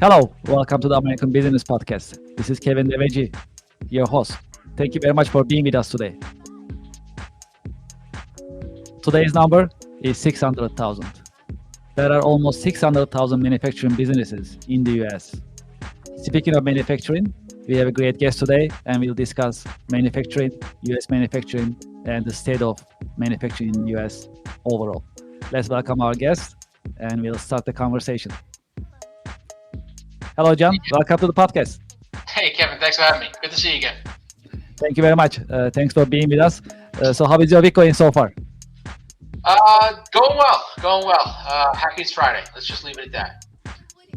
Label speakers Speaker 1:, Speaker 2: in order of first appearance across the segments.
Speaker 1: Hello, welcome to the American Business Podcast. This is Kevin Deveji, your host. Thank you very much for being with us today. Today's number is 600,000. There are almost 600,000 manufacturing businesses in the US. Speaking of manufacturing, we have a great guest today and we'll discuss manufacturing, US manufacturing, and the state of manufacturing in the US overall. Let's welcome our guest and we'll start the conversation. Hello, John. Welcome to the podcast.
Speaker 2: Hey, Kevin, thanks for having me. Good to see you again.
Speaker 1: Thank you very much. Thanks for being with us. So how is your week going so far?
Speaker 2: Going well. Happy it's Friday. Let's just leave it at that.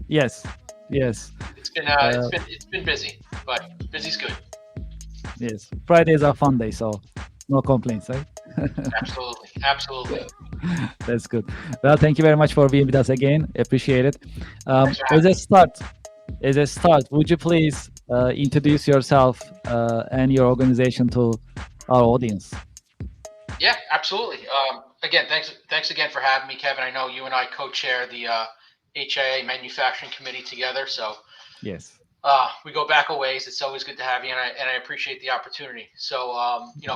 Speaker 1: Yes.
Speaker 2: It's been busy, but busy's good.
Speaker 1: Yes. Fridays are fun day, so no complaints, right?
Speaker 2: Absolutely.
Speaker 1: That's good. Well, thank you very much for being with us again. Appreciate it. As a start, would you please introduce yourself and your organization to our audience?
Speaker 2: Yeah, absolutely. Again, thanks again for having me, Kevin. I know you and I co-chair the HIA Manufacturing Committee together, so
Speaker 1: yes,
Speaker 2: we go back a ways. It's always good to have you, and I appreciate the opportunity. So,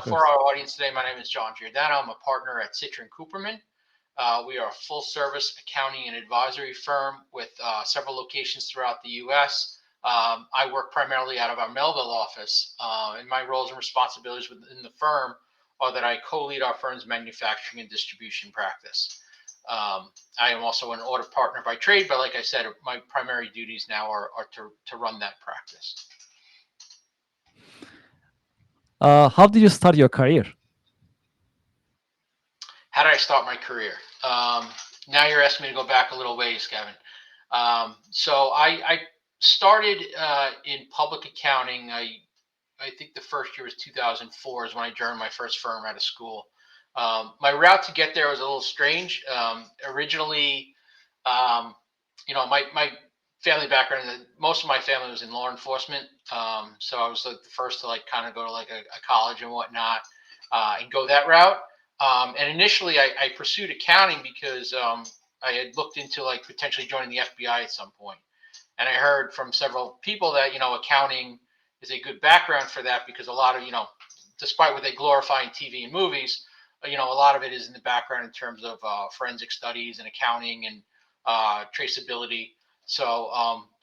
Speaker 2: for our audience today, my name is John Giordano. I'm a partner at Citrin Cooperman. We are a full-service accounting and advisory firm with several locations throughout the U.S. I work primarily out of our Melville office, and my roles and responsibilities within the firm are that I co-lead our firm's manufacturing and distribution practice. I am also an audit partner by trade, but like I said, my primary duties now are to run that practice.
Speaker 1: How did you start your career?
Speaker 2: How did I start my career? Now you're asking me to go back a little ways, Kevin. So I started in public accounting. I think the first year was 2004 is when I joined my first firm out of school. My route to get there was a little strange. Originally, my family background, most of my family was in law enforcement. So I was like the first to kind of go to a college and whatnot and go that route. And initially I pursued accounting because I had looked into potentially joining the FBI at some point. And I heard from several people that, accounting is a good background for that because a lot of, despite what they glorify in TV and movies, a lot of it is in the background in terms of forensic studies and accounting and traceability. So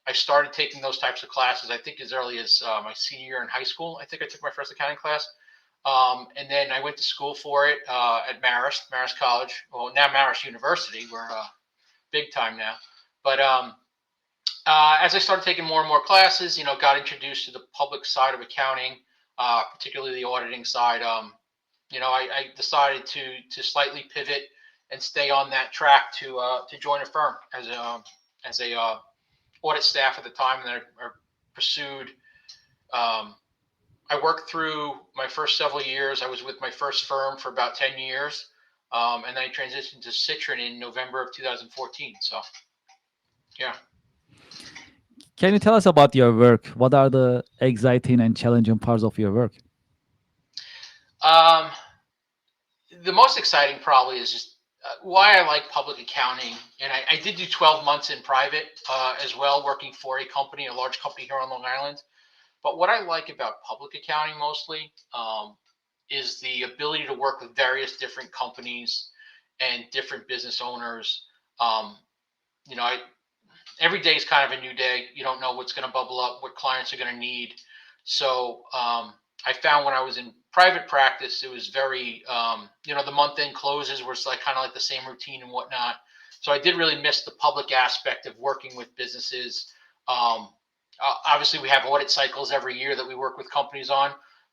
Speaker 2: I started taking those types of classes, I think as early as my senior year in high school. I think I took my first accounting class. And then I went to school for it at Marist College. Well, now Marist University. We're big time now. But as I started taking more and more classes, got introduced to the public side of accounting, particularly the auditing side. I decided to slightly pivot and stay on that track to join a firm as a audit staff at the time, and then I pursued. I worked through my first several years. I was with my first firm for about 10 years, and then I transitioned to Citrin in November of 2014. So, yeah.
Speaker 1: Can you tell us about your work? What are the exciting and challenging parts of your work?
Speaker 2: The most exciting probably is just why I like public accounting. And I did do 12 months in private as well, working for a company, a large company here on Long Island. But what I like about public accounting mostly is the ability to work with various different companies and different business owners. Every day is kind of a new day. You don't know what's going to bubble up, what clients are going to need. So I found when I was in private practice, it was very, the month end closes were kind of like the same routine and whatnot. So I did really miss the public aspect of working with businesses. Obviously, we have audit cycles every year that we work with companies on,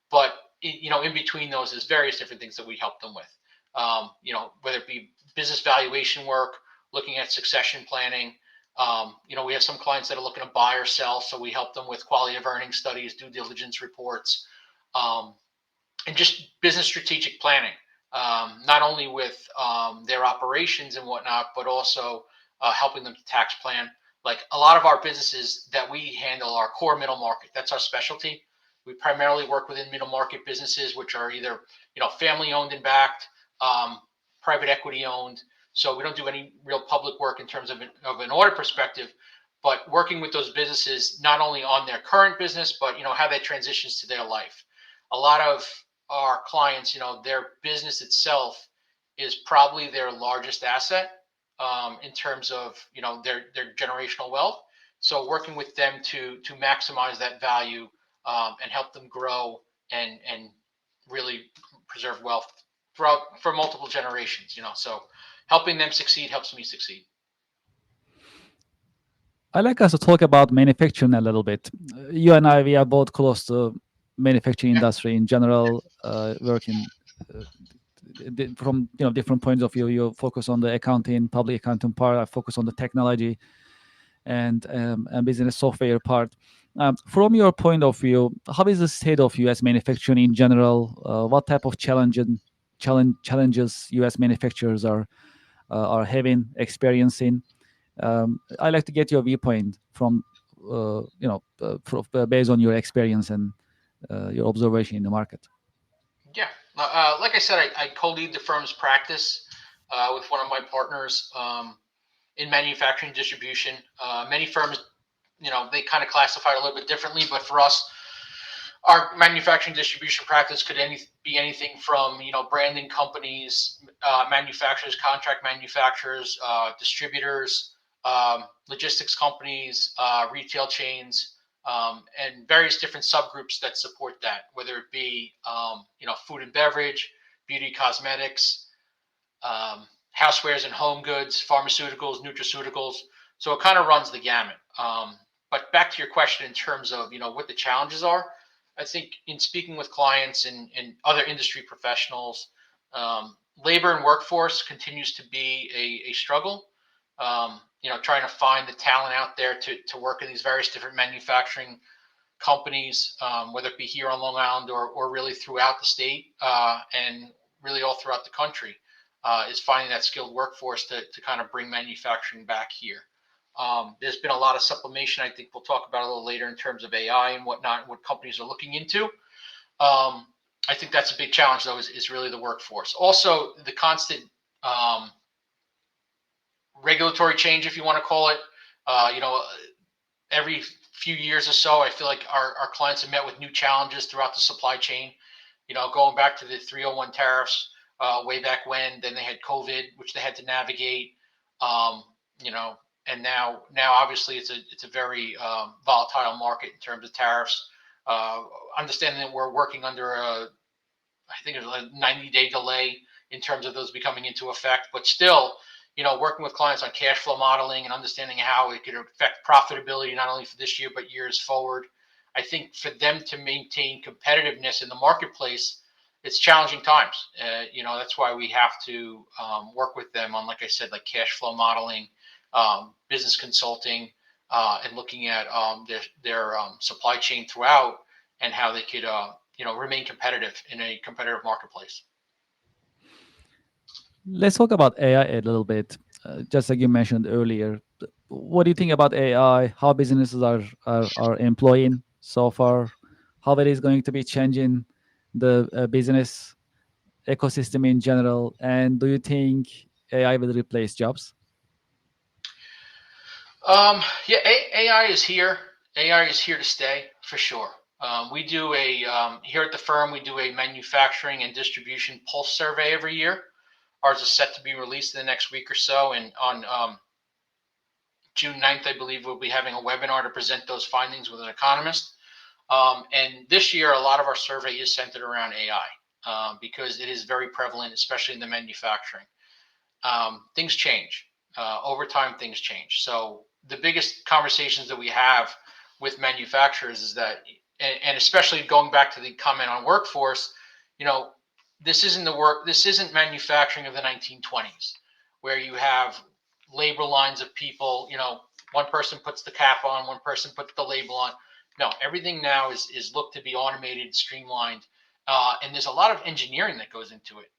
Speaker 2: but in between those is various different things that we help them with. Whether it be business valuation work, looking at succession planning. We have some clients that are looking to buy or sell, so we help them with quality of earnings studies, due diligence reports, and just business strategic planning. Not only with their operations and whatnot, but also helping them to tax plan. Like a lot of our businesses that we handle are core middle market. That's our specialty. We primarily work within middle market businesses, which are either family owned and backed, private equity owned. So we don't do any real public work in terms of an audit perspective. but working with those businesses not only on their current business, but how that transitions to their life. A lot of our clients, their business itself is probably their largest asset in terms of their generational wealth. So working with them to maximize that value and help them grow and really preserve wealth throughout for multiple generations. So helping them succeed helps me succeed.
Speaker 1: I like us to talk about manufacturing a little bit. You and I, we are both close to manufacturing
Speaker 2: Yeah.
Speaker 1: industry in general, working uh, from different points of view. You focus on the accounting, public accounting part. I focus on the technology and business software part. From your point of view, how is the state of U.S. manufacturing in general? What type of challenges U.S. manufacturers are having, experiencing? I like to get your viewpoint from based on your experience and your observation in the market.
Speaker 2: Yeah. Like I said, I co-lead the firm's practice with one of my partners in manufacturing distribution. Many firms, they kind of classify it a little bit differently, but for us, our manufacturing distribution practice could be anything from branding companies, manufacturers, contract manufacturers, distributors, logistics companies, retail chains, and various different subgroups that support that, whether it be food and beverage, beauty, cosmetics, housewares and home goods, pharmaceuticals, nutraceuticals. So it kind of runs the gamut. But back to your question in terms of what the challenges are, I think in speaking with clients and other industry professionals, labor and workforce continues to be a struggle. Trying to find the talent out there to work in these various different manufacturing companies, whether it be here on Long Island or really throughout the state and really all throughout the country, is finding that skilled workforce to kind of bring manufacturing back here. There's been a lot of sublimation. I think we'll talk about a little later in terms of AI and whatnot, what companies are looking into. I think that's a big challenge, though, is really the workforce. Also, the constant regulatory change, if you want to call it. Every few years or so, I feel like our clients have met with new challenges throughout the supply chain. Going back to the 301 tariffs way back when, then they had COVID, which they had to navigate. And now obviously it's a very volatile market in terms of tariffs. Understanding that we're working under I think it was a 90-day delay in terms of those becoming into effect, but still, working with clients on cash flow modeling and understanding how it could affect profitability not only for this year but years forward. I think for them to maintain competitiveness in the marketplace, it's challenging times. That's why we have to work with them on, like I said, like cash flow modeling, business consulting, and looking at their supply chain throughout and how they could remain competitive in a competitive marketplace.
Speaker 1: Let's talk about AI a little bit. Just like you mentioned earlier, what do you think about AI? How businesses are employing so far? How it is going to be changing the business ecosystem in general? And do you think AI will replace jobs?
Speaker 2: Yeah, AI is here. AI is here to stay for sure. We do here at the firm, we do a manufacturing and distribution pulse survey every year. Ours is set to be released in the next week or so. And on June 9th, I believe we'll be having a webinar to present those findings with an economist. And this year, a lot of our survey is centered around AI because it is very prevalent, especially in the manufacturing. Things change. Over time, things change. So the biggest conversations that we have with manufacturers is that, and especially going back to the comment on workforce, this isn't manufacturing of the 1920s where you have labor lines of people, one person puts the cap on, one person puts the label on. No, everything now is looked to be automated, streamlined. And there's a lot of engineering that goes into it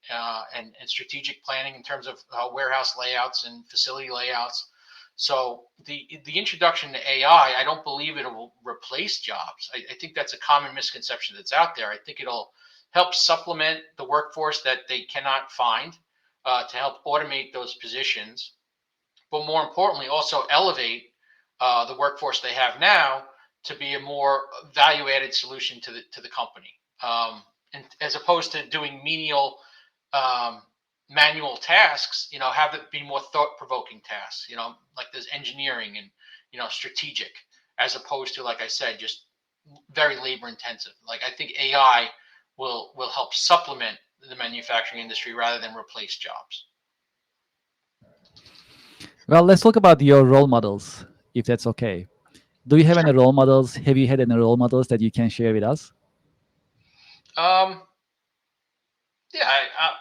Speaker 2: and strategic planning in terms of warehouse layouts and facility layouts. So the introduction to AI, I don't believe it will replace jobs. I think that's a common misconception that's out there. I think it'll help supplement the workforce that they cannot find to help automate those positions. But more importantly, also elevate the workforce they have now to be a more value-added solution to the company, and as opposed to doing menial manual tasks. Have it be more thought-provoking tasks. Like there's engineering and strategic, as opposed to, like I said, just very labor-intensive. Like I think AI will help supplement the manufacturing industry rather than replace jobs.
Speaker 1: Well, let's talk about your role models, if that's okay. Do you have any role models? Have you had any role models that you can share with us?
Speaker 2: Yeah,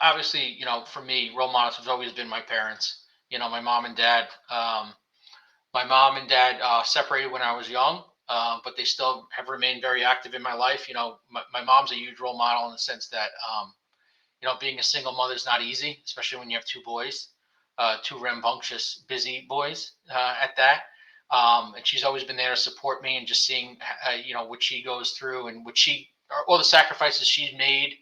Speaker 2: obviously, for me, role models have always been my parents. My mom and dad. My mom and dad separated when I was young, but they still have remained very active in my life. My mom's a huge role model in the sense that, being a single mother is not easy, especially when you have two boys, two rambunctious, busy boys at that. And she's always been there to support me, and just seeing, what she goes through and all the sacrifices she's made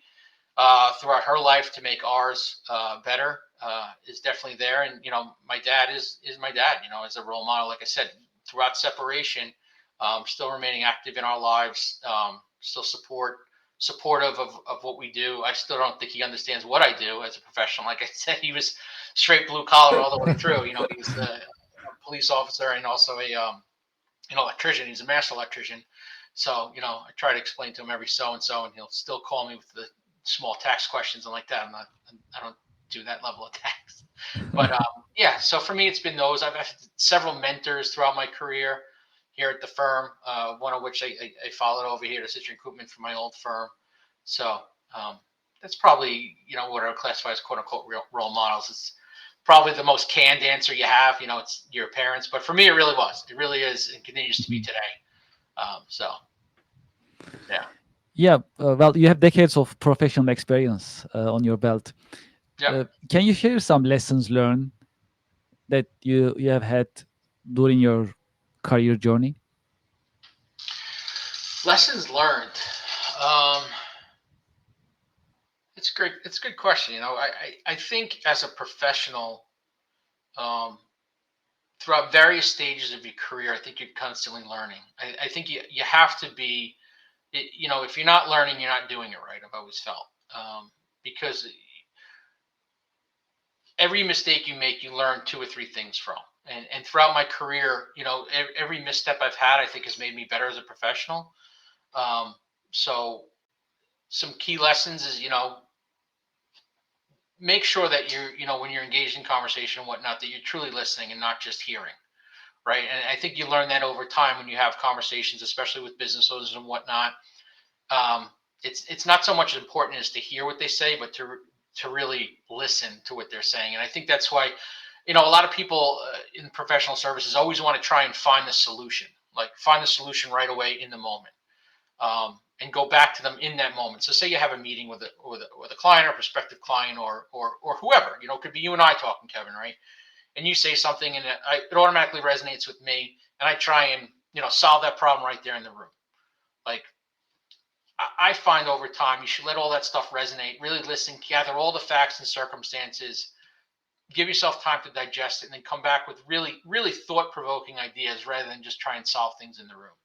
Speaker 2: throughout her life to make ours better is definitely there. And my dad is my dad. As a role model, like I said, throughout separation, still remaining active in our lives, still supportive of what we do. I still don't think he understands what I do as a professional. Like I said, he was straight blue collar all the way through. He was a police officer and also a an electrician. He's a master electrician. So I try to explain to him every so and so, and he'll still call me with the small tax questions and like that. I don't do that level of tax, but yeah. So for me, it's been those. I've had several mentors throughout my career here at the firm. One of which I followed over here to Citron Koopman from my old firm. So that's probably what I would classify as quote unquote role models. It's probably the most canned answer you have. It's your parents, but for me, it really was. It really is, and continues to be today. So yeah.
Speaker 1: Yeah, well, you have decades of professional experience on your belt.
Speaker 2: Yep.
Speaker 1: Can you share some lessons learned that you have had during your career journey?
Speaker 2: Lessons learned. Um, it's great. It's a good question. I think as a professional, um, throughout various stages of your career, I think you're constantly learning. I think you have to be, if you're not learning, you're not doing it right. I've always felt, because every mistake you make, you learn two or three things from. And throughout my career, every misstep I've had, I think has made me better as a professional. So some key lessons is, make sure that when you're engaged in conversation and whatnot, that you're truly listening and not just hearing. Right. And I think you learn that over time when you have conversations, especially with business owners and whatnot. It's not so much important as to hear what they say, but to really listen to what they're saying. And I think that's why, a lot of people in professional services always want to try and find the solution, like find the solution right away in the moment, and go back to them in that moment. So say you have a meeting with a client or prospective client or whoever, it could be you and I talking, Kevin, right? And you say something and it automatically resonates with me, and I try and, solve that problem right there in the room. Like, I find over time, you should let all that stuff resonate, really listen, gather all the facts and circumstances, give yourself time to digest it, and then come back with really, really thought-provoking ideas rather than just try and solve things in the room.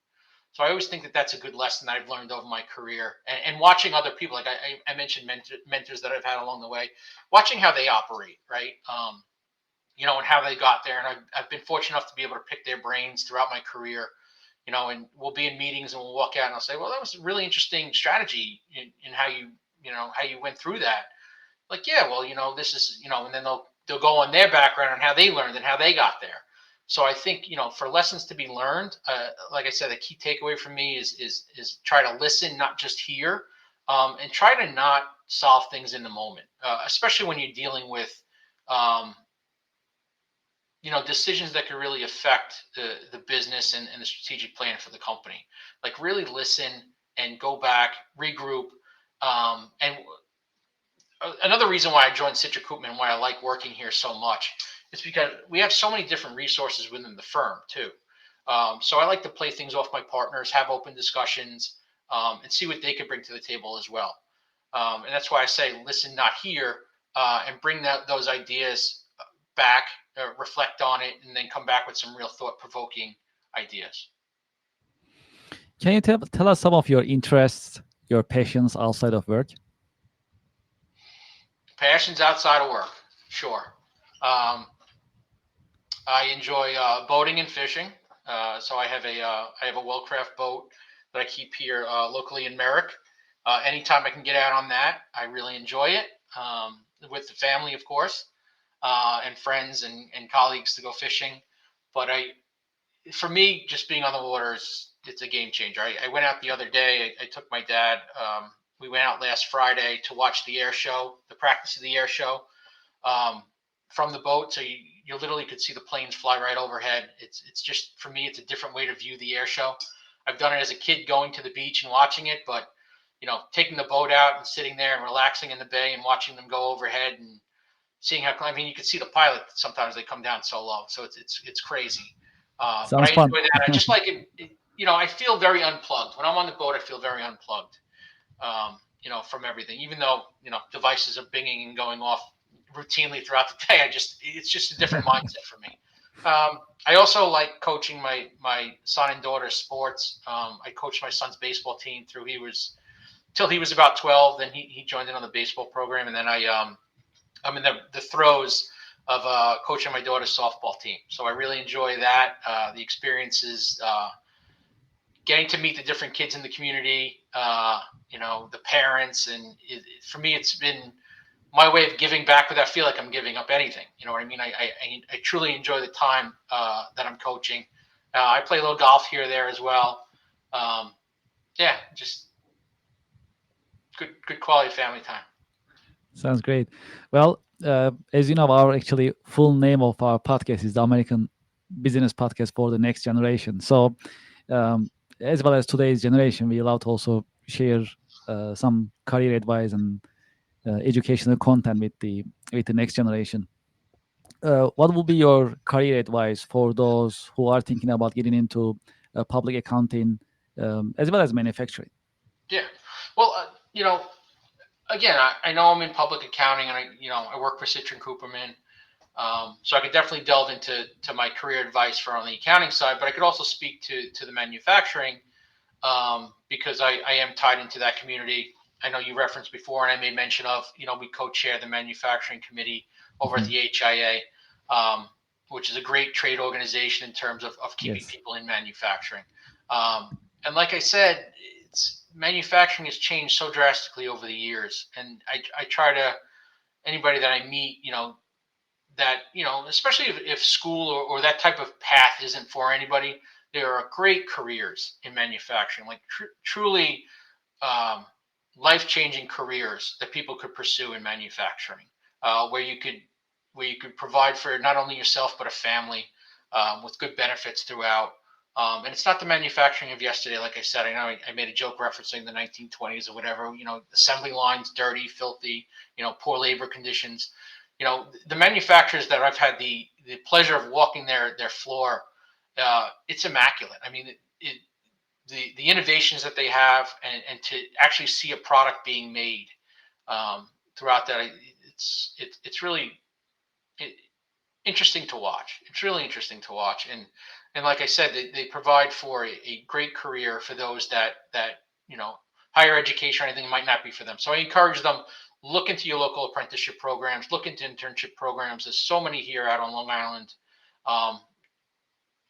Speaker 2: So I always think that that's a good lesson that I've learned over my career, and watching other people, like I mentioned mentors that I've had along the way, watching how they operate, right? And how they got there. And I've been fortunate enough to be able to pick their brains throughout my career, and we'll be in meetings and we'll walk out and I'll say, well, that was a really interesting strategy in how you went through that. Like, yeah, well, this is, and then they'll go on their background and how they learned and how they got there. So I think, for lessons to be learned, like I said, the key takeaway for me is try to listen, not just hear, and try to not solve things in the moment, especially when you're dealing with, decisions that could really affect the business and the strategic plan for the company. Like, really listen and go back, regroup. And another reason why I joined Citron Koopman, why I like working here so much, is because we have so many different resources within the firm too. So I like to play things off my partners, have open discussions, and see what they could bring to the table as well. And that's why I say listen, not hear, and bring those ideas back, reflect on it, and then come back with some real thought-provoking ideas.
Speaker 1: Can you tell us some of your interests, your passions outside of work?
Speaker 2: Passions outside of work, sure. Um, I enjoy boating and fishing. So I have a Wellcraft boat that I keep here locally in Merrick. Anytime I can get out on that, I really enjoy it. With the family, of course, and friends and colleagues to go fishing. But for me, just being on the water it's a game changer. I went out the other day. I took my dad. We went out last Friday to watch the air show, the practice of the air show, um, from the boat. So you literally could see the planes fly right overhead. It's just, for me, it's a different way to view the air show. I've done it as a kid, going to the beach and watching it, but taking the boat out and sitting there and relaxing in the bay and watching them go overhead and seeing how, I mean, you can see the pilot. Sometimes they come down so low, so it's crazy. But I
Speaker 1: Sounds fun.
Speaker 2: enjoy that. I just like it. I feel very unplugged when I'm on the boat. I feel very unplugged. From everything, even though devices are binging and going off routinely throughout the day. It's just a different mindset for me. I also like coaching my son and daughter's sports. I coached my son's baseball team till he was about 12. Then he joined in on the baseball program, and then I'm in the throes of coaching my daughter's softball team. So I really enjoy that. The experiences, getting to meet the different kids in the community, the parents, and for me, it's been my way of giving back without feel like I'm giving up anything. You know what I mean? I truly enjoy the time that I'm coaching. I play a little golf here or there as well. Yeah, just good quality family time.
Speaker 1: Sounds great. Well, as you know, our actually full name of our podcast is the American Business Podcast for the Next Generation. So, as well as today's generation, we love to also share some career advice and educational content with the next generation. What would be your career advice for those who are thinking about getting into public accounting, as well as manufacturing?
Speaker 2: Yeah. Well, again, I know I'm in public accounting, and I work for Citron Cooperman. So I could definitely delve into my career advice for on the accounting side, but I could also speak to the manufacturing, because I am tied into that community. I know you referenced before, and I made mention of, we co-chair the manufacturing committee over at the HIA, which is a great trade organization in terms of keeping
Speaker 1: Yes.
Speaker 2: people in manufacturing. And like I said, manufacturing has changed so drastically over the years, and I try to, anybody that I meet, that especially if school or that type of path isn't for anybody, there are great careers in manufacturing, like truly um, life-changing careers that people could pursue in manufacturing, where you could provide for not only yourself but a family, with good benefits throughout. And it's not the manufacturing of yesterday. Like I said, I know I made a joke referencing the 1920s or whatever. Assembly lines, dirty, filthy. Poor labor conditions. The manufacturers that I've had the pleasure of walking their floor, it's immaculate. I mean, the innovations that they have, and to actually see a product being made, throughout that, it's really it, interesting to watch. It's really interesting to watch, and like I said, they provide for a great career for those that higher education or anything might not be for them. So I encourage them, look into your local apprenticeship programs, look into internship programs. There's so many here out on Long Island. Um,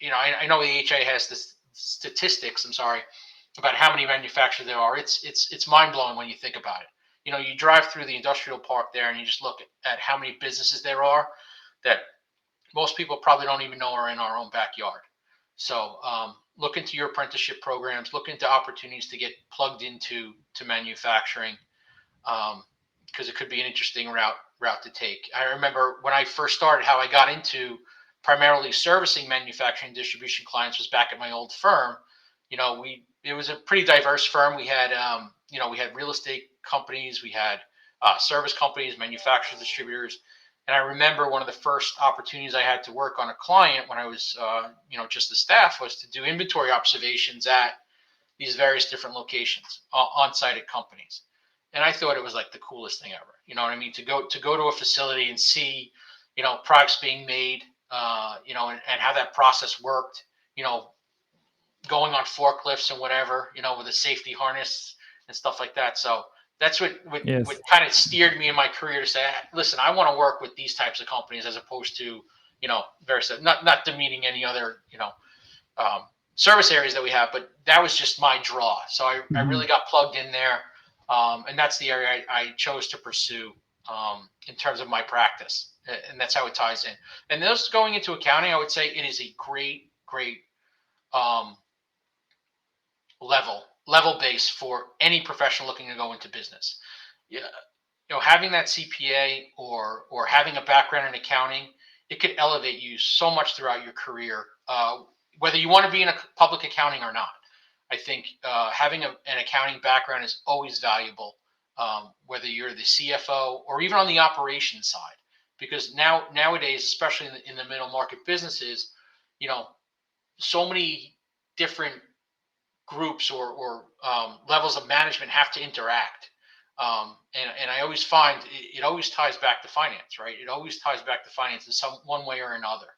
Speaker 2: I know the HA has this statistics. I'm sorry, about how many manufacturers there are. It's mind blowing when you think about it. You drive through the industrial park there, and you just look at how many businesses there are that most people probably don't even know are in our own backyard. So look into your apprenticeship programs. Look into opportunities to get plugged into manufacturing, because it could be an interesting route to take. I remember when I first started, how I got into primarily servicing manufacturing distribution clients was back at my old firm. It was a pretty diverse firm. We had we had real estate companies, we had service companies, manufacturers, distributors. And I remember one of the first opportunities I had to work on a client when I was, just the staff, was to do inventory observations at these various different locations, on site at companies. And I thought it was like the coolest thing ever. You know what I mean? To go to a facility and see, products being made, and how that process worked. going on forklifts and whatever, with a safety harness and stuff like that. So that's what
Speaker 1: Yes.
Speaker 2: kind of steered me in my career to say, listen, I want to work with these types of companies as opposed to, not demeaning any other, service areas that we have, but that was just my draw. So I really got plugged in there. And that's the area I chose to pursue in terms of my practice. And that's how it ties in. And those going into accounting, I would say it is a great level base for any professional looking to go into business. Yeah, having that CPA or having a background in accounting, it could elevate you so much throughout your career, whether you want to be in a public accounting or not. I think having an accounting background is always valuable, whether you're the CFO or even on the operations side, because nowadays, especially in the middle market businesses, so many different groups or levels of management have to interact. And I always find it always ties back to finance, right? It always ties back to finance in one way or another.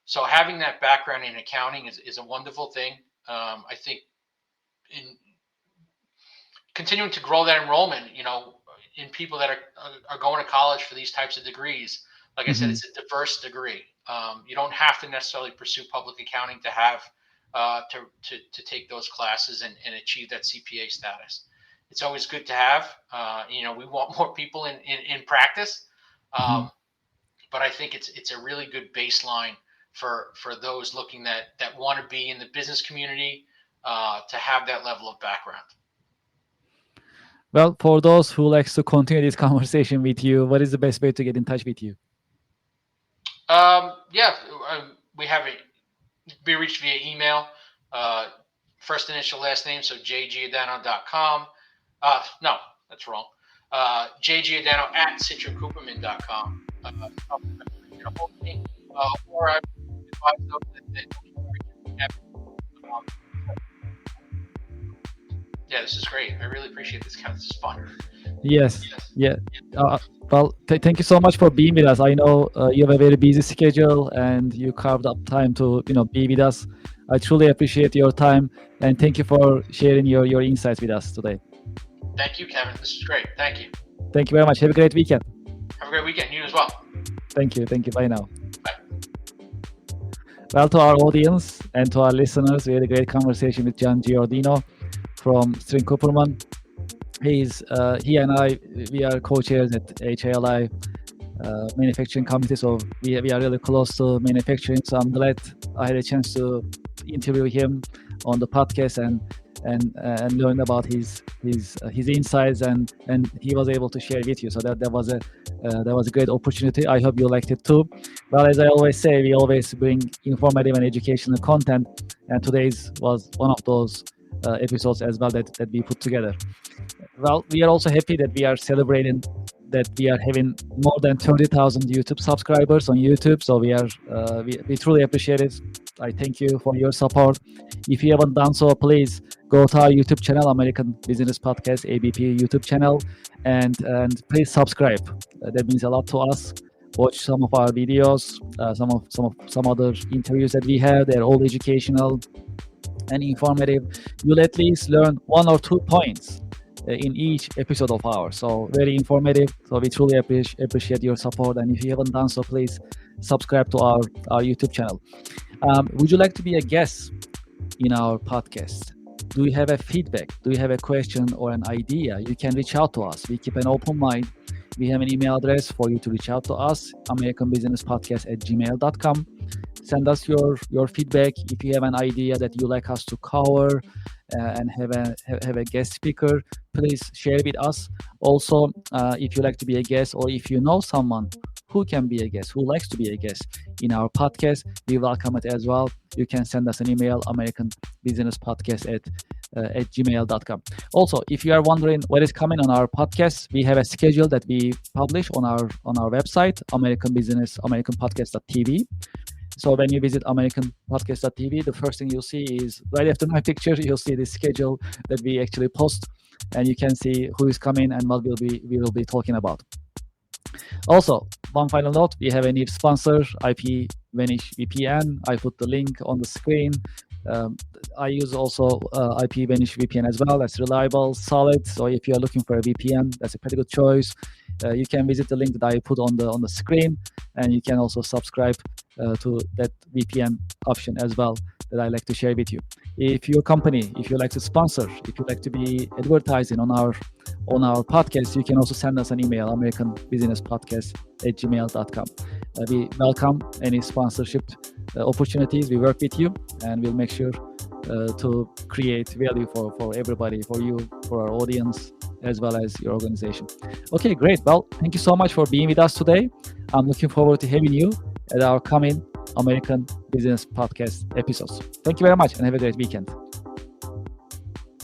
Speaker 2: So having that background in accounting is a wonderful thing. I think in continuing to grow that enrollment, in people that are going to college for these types of degrees, like I said, it's a diverse degree. You don't have to necessarily pursue public accounting to have to take those classes and achieve that CPA status. It's always good to have. We want more people in practice, but I think it's a really good baseline for those looking that want to be in the business community to have that level of background.
Speaker 1: Well, for those who likes to continue this conversation with you, what is the best way to get in touch with you?
Speaker 2: We have be reached via email, first initial last name, so jgiordano.com. No, that's wrong. jgiordano at citrocooperman.com. Or I advise those that this is great. I really appreciate this. This is fun.
Speaker 1: Yes. Yeah. Well, thank you so much for being with us. I know you have a very busy schedule and you carved up time to be with us. I truly appreciate your time and thank you for sharing your insights with us today.
Speaker 2: Thank you, Kevin. This is great. Thank you.
Speaker 1: Thank you very much. Have a great weekend.
Speaker 2: Have a great weekend. You as well.
Speaker 1: Thank you. Bye now.
Speaker 2: Bye.
Speaker 1: Well, to our audience and to our listeners, we had a great conversation with John Giordino from String Cooperman. He and I, we are co-chairs at HALI manufacturing committee, so we are really close to manufacturing. So I'm glad I had a chance to interview him on the podcast and learn about his insights and he was able to share with you. So that was a great opportunity. I hope you liked it too. Well, as I always say, we always bring informative and educational content, and today's was one of those episodes as well that we put together. Well, we are also happy that we are celebrating that we are having more than 30,000 YouTube subscribers on YouTube. So we truly appreciate it. I thank you for your support. If you haven't done so, please go to our YouTube channel, American Business Podcast, ABP YouTube channel, and please subscribe. That means a lot to us. Watch some of our videos, some other interviews that we have. They're all educational and informative. You'll at least learn 1 or 2 points in each episode of ours. So very informative. So we truly appreciate your support. And if you haven't done so, please subscribe to our YouTube channel. Would you like to be a guest in our podcast? Do you have a feedback? Do you have a question or an idea? You can reach out to us. We keep an open mind. We have an email address for you to reach out to us, americanbusinesspodcast@gmail.com. Send us your feedback. If you have an idea that you like us to cover and have a guest speaker, please share with us. Also, if you like to be a guest or if you know someone who can be a guest, who likes to be a guest in our podcast, we welcome it as well. You can send us an email, americanbusinesspodcast@gmail.com. Also, if you are wondering what is coming on our podcast, we have a schedule that we publish on our website, americanpodcast.tv. So when you visit americanpodcast.tv, the first thing you'll see is right after my picture, you'll see the schedule that we actually post, and you can see who is coming and what we will be talking about. Also, one final note, we have a new sponsor, IP Vanish VPN. I put the link on the screen. I use also IPVanish VPN as well. That's reliable, solid. So if you are looking for a VPN, that's a pretty good choice. You can visit the link that I put on the screen, and you can also subscribe to that VPN option as well that I like to share with you. If your company, if you like to sponsor, if you like to be advertising on our podcast, you can also send us an email, americanbusinesspodcast@gmail.com. We welcome any sponsorship opportunities. We work with you, and we'll make sure to create value for everybody, for you, for our audience, as well as your organization. Okay, great. Well, thank you so much for being with us today. I'm looking forward to having you at our coming American Business Podcast episodes. Thank you very much, and have a great weekend.